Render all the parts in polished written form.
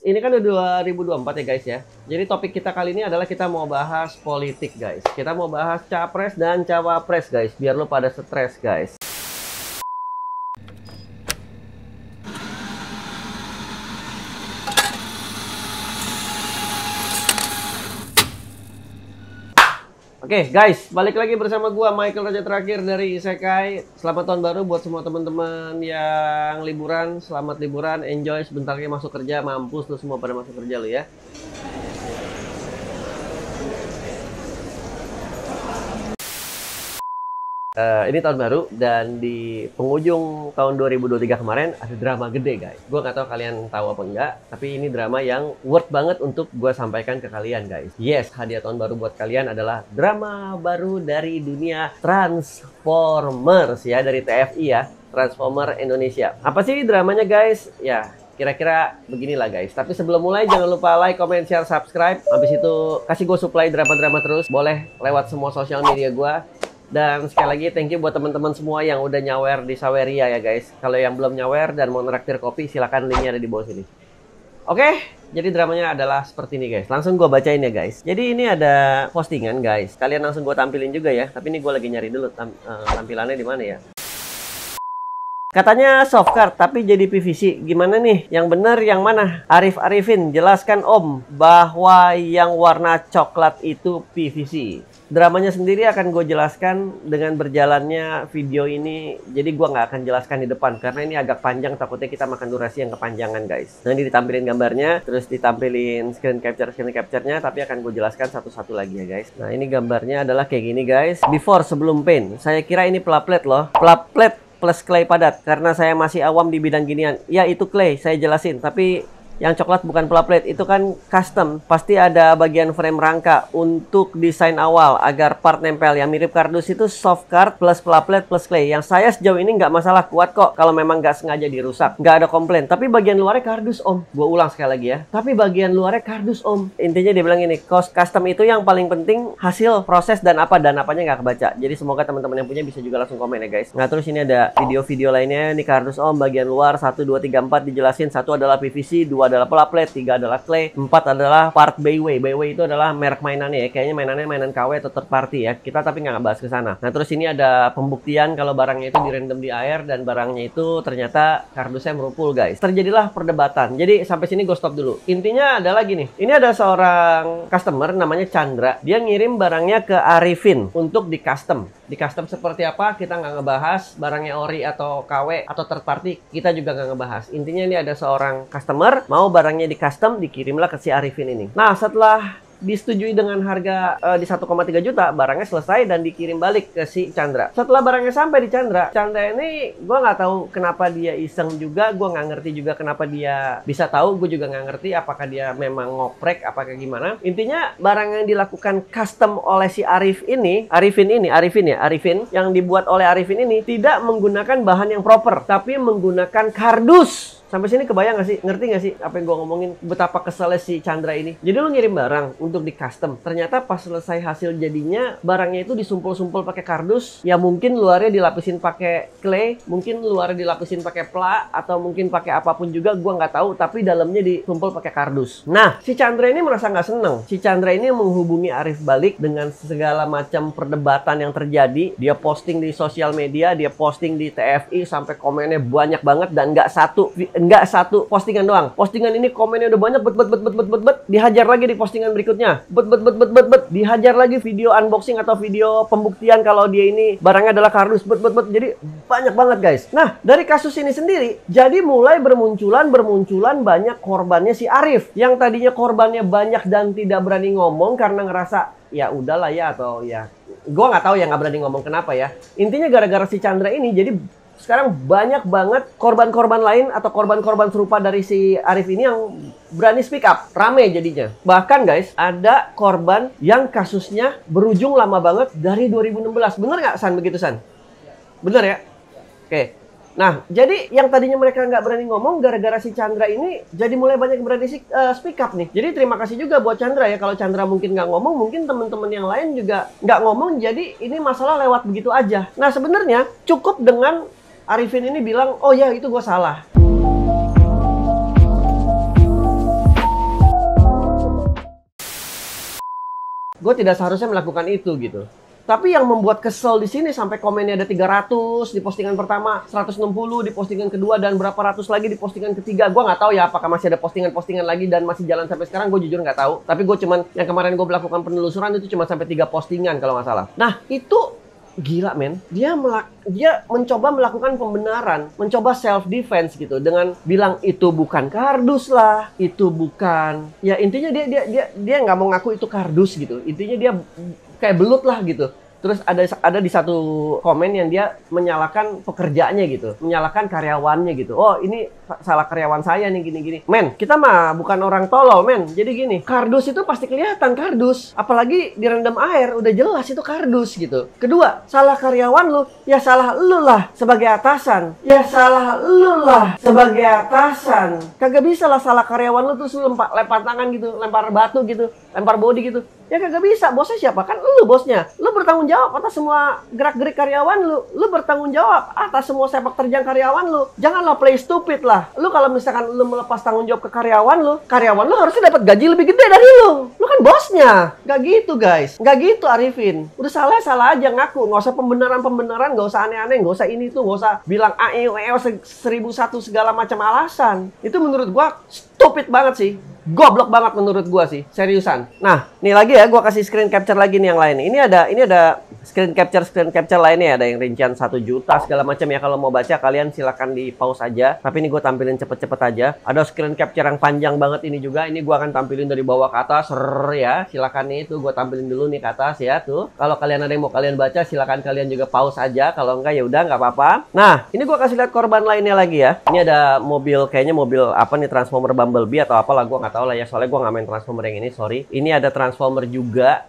Ini kan udah 2024 ya guys ya. Jadi topik kita kali ini adalah kita mau bahas politik guys. Kita mau bahas capres dan cawapres guys. Biar lo pada stres guys. Oke guys, balik lagi bersama gua Michael Raja Terakhir dari Isekai. Selamat tahun baru buat semua teman-teman yang liburan. Selamat liburan, enjoy, sebentar lagi masuk kerja. Mampus tuh semua pada masuk kerja lo ya. Ini tahun baru dan di penghujung tahun 2023 kemarin ada drama gede guys. Gue nggak tahu kalian tahu apa enggak, tapi ini drama yang worth banget untuk gue sampaikan ke kalian guys. Yes, hadiah tahun baru buat kalian adalah drama baru dari dunia Transformers ya, dari TFI ya, Transformer Indonesia. Apa sih dramanya guys? Ya, kira-kira beginilah guys. Tapi sebelum mulai jangan lupa like, comment, share, subscribe. Habis itu kasih gue supply drama-drama terus. Boleh lewat semua sosial media gue. Dan sekali lagi thank you buat teman-teman semua yang udah nyawer di Saweria ya guys. Kalau yang belum nyawer dan mau nraktir kopi, silakan linknya ada di bawah sini. Oke, jadi dramanya adalah seperti ini guys. Langsung gue bacain ya guys. Jadi ini ada postingan guys. Kalian langsung gue tampilin juga ya. Tapi ini gue lagi nyari dulu tampilannya di mana ya. Katanya softcard tapi jadi PVC. Gimana nih? Yang bener yang mana? Arifin, jelaskan Om bahwa yang warna coklat itu PVC. Dramanya sendiri akan gue jelaskan dengan berjalannya video ini. Jadi gue nggak akan jelaskan di depan karena ini agak panjang, takutnya kita makan durasi yang kepanjangan guys. Nanti ditampilin gambarnya, terus ditampilin screen capture-nya, tapi akan gue jelaskan satu-satu lagi ya guys. Nah ini gambarnya adalah kayak gini guys. Before, sebelum paint. Saya kira ini pelaplet loh. Pelaplet plus clay padat karena saya masih awam di bidang ginian. Ya itu clay, saya jelasin. Tapi yang coklat bukan pelaplet, itu kan custom. Pasti ada bagian frame rangka untuk desain awal agar part nempel. Yang mirip kardus itu soft card plus pelaplet plus clay. Yang saya sejauh ini nggak masalah, kuat kok kalau memang nggak sengaja dirusak. Nggak ada komplain. Tapi bagian luarnya kardus Om. Gue ulang sekali lagi ya. Tapi bagian luarnya kardus Om. Intinya dia bilang ini, custom itu yang paling penting hasil proses dan apanya nggak kebaca. Jadi semoga teman-teman yang punya bisa juga langsung komen ya guys. Nah terus ini ada video-video lainnya. Ini kardus Om bagian luar 1, 2, 3, 4 dijelasin. 1 adalah PVC, 2 adalah pelaplet, 3 adalah clay, 4 adalah part Bayway. Bayway itu adalah merek mainannya ya. Kayaknya mainan KW atau third party ya. Kita tapi nggak bahas ke sana. Nah, terus ini ada pembuktian kalau barangnya itu direndam di air dan barangnya itu ternyata kardusnya merupul, guys. Terjadilah perdebatan. Jadi sampai sini gue stop dulu. Intinya adalah gini. Ini ada seorang customer namanya Chandra. Dia ngirim barangnya ke Arifin untuk di custom. Di custom seperti apa kita nggak ngebahas. Barangnya ori atau KW atau third party kita juga nggak ngebahas. Intinya ini ada seorang customer mau barangnya di custom, dikirimlah ke si Arifin ini. Nah setelah disetujui dengan harga di 1,3 juta, barangnya selesai dan dikirim balik ke si Chandra. Setelah barangnya sampai di Chandra ini gue nggak tahu kenapa dia iseng juga, gue nggak ngerti juga kenapa dia bisa tahu, gue juga nggak ngerti apakah dia memang ngoprek apakah gimana. Intinya barang yang dilakukan custom oleh si Arifin yang dibuat oleh Arifin ini tidak menggunakan bahan yang proper, tapi menggunakan kardus. Sampai sini kebayang gak sih? Ngerti gak sih apa yang gue ngomongin? Betapa keselnya si Chandra ini. Jadi lu ngirim barang untuk di custom. Ternyata pas selesai hasil jadinya, barangnya itu disumpul-sumpul pakai kardus. Ya mungkin luarnya dilapisin pakai clay, mungkin luarnya dilapisin pakai pla, atau mungkin pakai apapun juga, gue nggak tahu. Tapi dalamnya disumpul pakai kardus. Nah, si Chandra ini merasa nggak seneng. Si Chandra ini menghubungi Arif balik dengan segala macam perdebatan yang terjadi. Dia posting di sosial media, dia posting di TFI, sampai komennya banyak banget dan nggak satu postingan doang. Postingan ini komennya udah banyak, dihajar lagi di postingan berikutnya. Dihajar lagi video unboxing atau video pembuktian kalau dia ini barangnya adalah kardus. Jadi banyak banget guys. Nah, dari kasus ini sendiri jadi mulai bermunculan banyak korbannya si Arif. Yang tadinya korbannya banyak dan tidak berani ngomong karena ngerasa ya udahlah ya, atau ya gua nggak tahu ya, nggak berani ngomong kenapa ya. Intinya gara-gara si Chandra ini jadi sekarang banyak banget korban-korban lain atau korban-korban serupa dari si Arif ini yang berani speak up. Rame jadinya. Bahkan guys, ada korban yang kasusnya berujung lama banget dari 2016. Bener nggak San begitu San? Bener ya? Oke. Nah, jadi yang tadinya mereka nggak berani ngomong, gara-gara si Chandra ini jadi mulai banyak berani speak up nih. Jadi terima kasih juga buat Chandra ya. Kalau Chandra mungkin nggak ngomong, mungkin teman-teman yang lain juga nggak ngomong. Jadi ini masalah lewat begitu aja. Nah, sebenarnya cukup dengan Arifin ini bilang, oh ya itu gue salah. Gue tidak seharusnya melakukan itu gitu. Tapi yang membuat kesel di sini sampai komennya ada 300 di postingan pertama, 160 di postingan kedua, dan berapa ratus lagi di postingan ketiga. Gue nggak tahu ya apakah masih ada postingan-postingan lagi dan masih jalan sampai sekarang. Gue jujur nggak tahu. Tapi gue cuman yang kemarin gue melakukan penelusuran itu cuma sampai 3 postingan kalau nggak salah. Nah itu gila men, dia mencoba melakukan pembenaran, mencoba self defense gitu dengan bilang itu bukan kardus lah, itu bukan, ya intinya dia nggak mau ngaku itu kardus gitu, intinya dia kayak belut lah gitu. Terus ada di satu komen yang dia menyalahkan pekerjaannya gitu, menyalahkan karyawannya gitu. Oh ini salah karyawan saya nih gini-gini. Men, kita mah bukan orang tolol men. Jadi gini, kardus itu pasti kelihatan kardus. Apalagi direndam air, udah jelas itu kardus gitu. Kedua, salah karyawan lu, ya salah lu lah sebagai atasan. Ya salah lu lah sebagai atasan. Kagak bisa lah salah karyawan lu terus lu lempar tangan gitu, lempar batu gitu, lempar body gitu. Ya kagak bisa, bosnya siapa? Kan lu bosnya. Lu bertanggung jawab atas semua gerak-gerik karyawan lu. Lu bertanggung jawab atas semua sepak terjang karyawan lu. Janganlah play stupid lah. Lu kalau misalkan lu melepas tanggung jawab ke karyawan lu harusnya dapat gaji lebih gede dari lu. Lu kan bosnya. Gak gitu guys. Gak gitu Arifin. Udah salah aja ngaku. Nggak usah pembenaran, nggak usah aneh-aneh, nggak usah ini tuh, nggak usah bilang AEO 1001 segala macam alasan. Itu menurut gua stupid banget sih. Goblok banget menurut gua sih, seriusan. Nah, nih lagi ya, gua kasih screen capture lagi nih yang lain. Ini ada screen capture lainnya, ada yang rincian 1 juta segala macam ya. Kalau mau baca kalian silakan di pause aja. Tapi ini gua tampilin cepet-cepet aja. Ada screen capture yang panjang banget ini juga. Ini gua akan tampilin dari bawah ke atas, ya. Silakan nih, tuh gua tampilin dulu nih ke atas ya, tuh. Kalau kalian ada yang mau kalian baca, silakan kalian juga pause aja. Kalau enggak ya udah nggak apa-apa. Nah, ini gua kasih lihat korban lainnya lagi ya. Ini ada mobil, kayaknya mobil apa nih, Transformer Bumblebee atau apalah, gua nggak tahu lah ya, soalnya gue nggak main Transformer yang ini, sorry. Ini ada Transformer juga,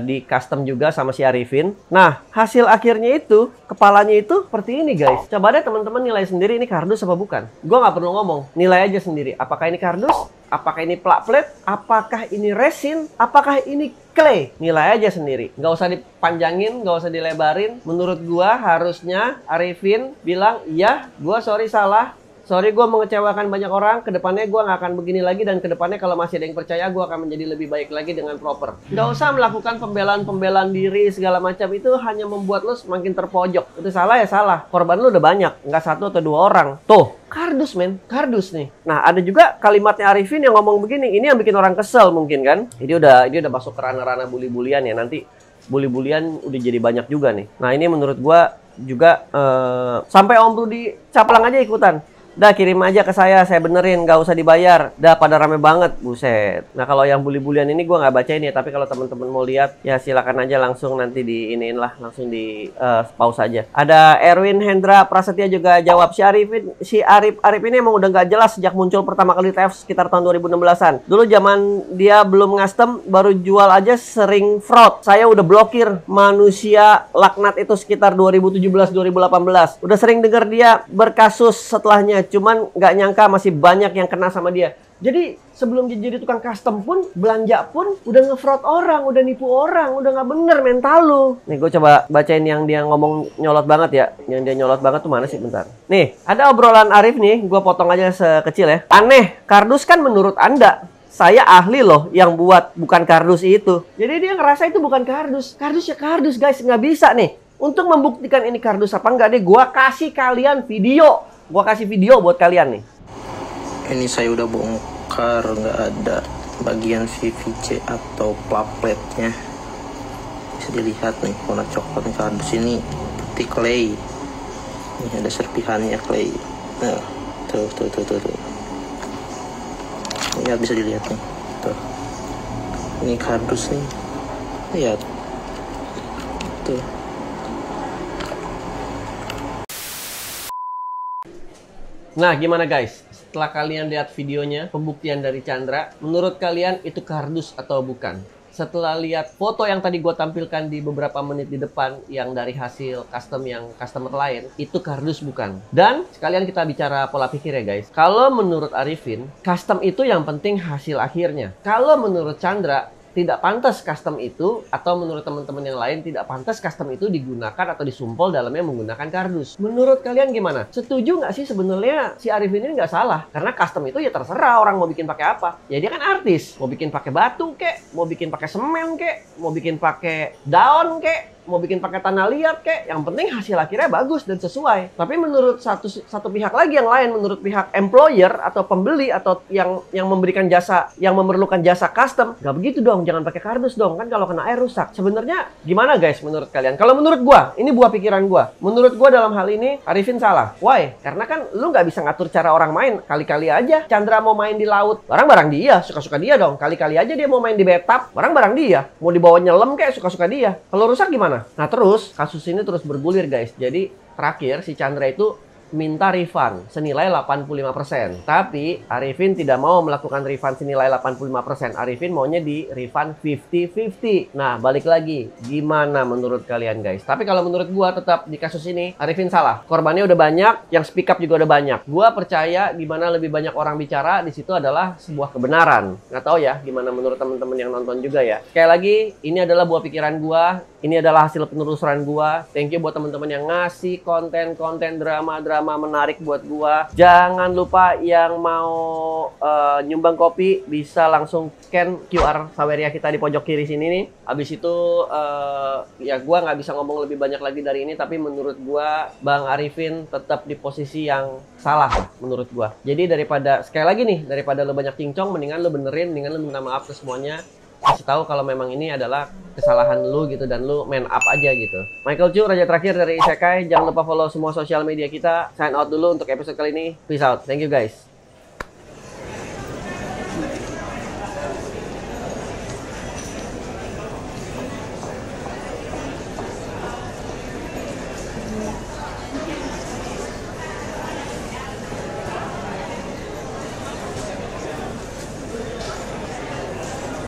di custom juga sama si Arifin. Nah, hasil akhirnya itu, kepalanya itu seperti ini guys. Coba deh teman-teman nilai sendiri ini kardus apa bukan. Gue nggak perlu ngomong, nilai aja sendiri. Apakah ini kardus? Apakah ini plak plate? Apakah ini resin? Apakah ini clay? Nilai aja sendiri. Nggak usah dipanjangin, nggak usah dilebarin. Menurut gue harusnya Arifin bilang, iya, gue sorry salah. Sorry gue mengecewakan banyak orang, kedepannya gue nggak akan begini lagi, dan kedepannya kalau masih ada yang percaya gue akan menjadi lebih baik lagi dengan proper. Nggak usah melakukan pembelaan diri segala macam, itu hanya membuat lo semakin terpojok. Itu salah ya salah, korban lo udah banyak, nggak 1 atau 2 orang. Tuh, kardus men, kardus nih. Nah ada juga kalimatnya Arifin yang ngomong begini, ini yang bikin orang kesel mungkin kan. Ini udah masuk ke ranah-ranah bully-bulian ya, nanti bully-bulian udah jadi banyak juga nih. Nah ini menurut gue juga, sampai Om Rudi Caplang aja ikutan. Dah kirim aja ke saya benerin, nggak usah dibayar. Dah pada rame banget, buset. Nah kalau yang bully-bulian ini gue nggak bacain ya, tapi kalau teman-teman mau lihat ya silakan aja langsung nanti diiniin lah, langsung di pause aja. Ada Erwin Hendra Prasetya juga jawab, si Arif ini emang udah nggak jelas sejak muncul pertama kali TF sekitar tahun 2016-an. Dulu zaman dia belum ngastem, baru jual aja sering fraud. Saya udah blokir manusia laknat itu sekitar 2017-2018. Udah sering dengar dia berkasus setelahnya. Cuman nggak nyangka masih banyak yang kena sama dia. Jadi sebelum dia jadi tukang custom pun, belanja pun udah nge-fraud orang, udah nipu orang, udah nggak bener mental lu. Nih gue coba bacain yang dia ngomong nyolot banget ya. Yang dia nyolot banget tuh mana sih, bentar. Nih ada obrolan Arif nih, gue potong aja sekecil ya. Aneh, kardus kan menurut Anda. Saya ahli loh yang buat bukan kardus itu. Jadi dia ngerasa itu bukan kardus. Kardus ya kardus guys, nggak bisa nih. Untuk membuktikan ini kardus apa enggak deh, gue kasih kalian video. Gua kasih video buat kalian nih. Ini saya udah bongkar, nggak ada bagian VVC atau plate-nya. Bisa dilihat nih warna coklat nih, kardus ini putih clay. Ini ada serpihannya clay. Nah, tuh. Lihat, bisa dilihat nih. Tuh. Ini kardus nih. Lihat. Tuh. Nah, gimana guys? Setelah kalian lihat videonya, pembuktian dari Chandra, menurut kalian itu kardus atau bukan? Setelah lihat foto yang tadi gue tampilkan di beberapa menit di depan, yang dari hasil custom yang customer lain, itu kardus bukan? Dan sekalian kita bicara pola pikir ya guys. Kalau menurut Arifin, custom itu yang penting hasil akhirnya. Kalau menurut Chandra, tidak pantas custom itu, atau menurut teman-teman yang lain tidak pantas custom itu digunakan atau disumpel dalamnya menggunakan kardus. Menurut kalian gimana? Setuju nggak sih sebenarnya si Arifin ini nggak salah? Karena custom itu ya terserah orang mau bikin pakai apa. Ya dia kan artis, mau bikin pakai batu kek, mau bikin pakai semen kek, mau bikin pakai daun kek, mau bikin pakai tanah liat kek, yang penting hasil akhirnya bagus dan sesuai. Tapi menurut satu pihak lagi yang lain, menurut pihak employer atau pembeli atau yang memberikan jasa, yang memerlukan jasa custom, nggak begitu dong, jangan pakai kardus dong, kan kalau kena air rusak. Sebenarnya gimana guys menurut kalian? Kalau menurut gua, ini buah pikiran gua. Menurut gua dalam hal ini Arifin salah. Why? Karena kan lu nggak bisa ngatur cara orang main. Kali-kali aja Chandra mau main di laut, barang-barang dia, suka-suka dia dong. Kali-kali aja dia mau main di bathtub, barang-barang dia. Mau dibawa nyelam kayak suka-suka dia. Kalau rusak gimana? Nah terus kasus ini terus bergulir guys. Jadi terakhir si Chandra itu minta refund senilai 85%. Tapi Arifin tidak mau melakukan refund senilai 85%. Arifin maunya di refund 50-50. Nah, balik lagi. Gimana menurut kalian guys? Tapi kalau menurut gua tetap di kasus ini Arifin salah. Korbannya udah banyak, yang speak up juga udah banyak. Gua percaya gimana lebih banyak orang bicara di situ adalah sebuah kebenaran. Nggak tahu ya gimana menurut teman-teman yang nonton juga ya. Sekali lagi, ini adalah buah pikiran gua. Ini adalah hasil penelusuran gua. Thank you buat teman-teman yang ngasih konten-konten drama-drama menarik buat gua. Jangan lupa yang mau nyumbang kopi bisa langsung scan QR Saweria kita di pojok kiri sini nih. Habis itu ya gua nggak bisa ngomong lebih banyak lagi dari ini, tapi menurut gua Bang Arifin tetap di posisi yang salah menurut gua. Jadi daripada sekali lagi nih, daripada lo banyak cincong, mendingan lo benerin, mendingan lo minta maaf ke semuanya. Kasih tahu kalau memang ini adalah kesalahan lu gitu dan lu man up aja gitu. Michael Chu, raja terakhir dari Isekai. Jangan lupa follow semua sosial media kita. Sign out dulu untuk episode kali ini. Peace out. Thank you guys.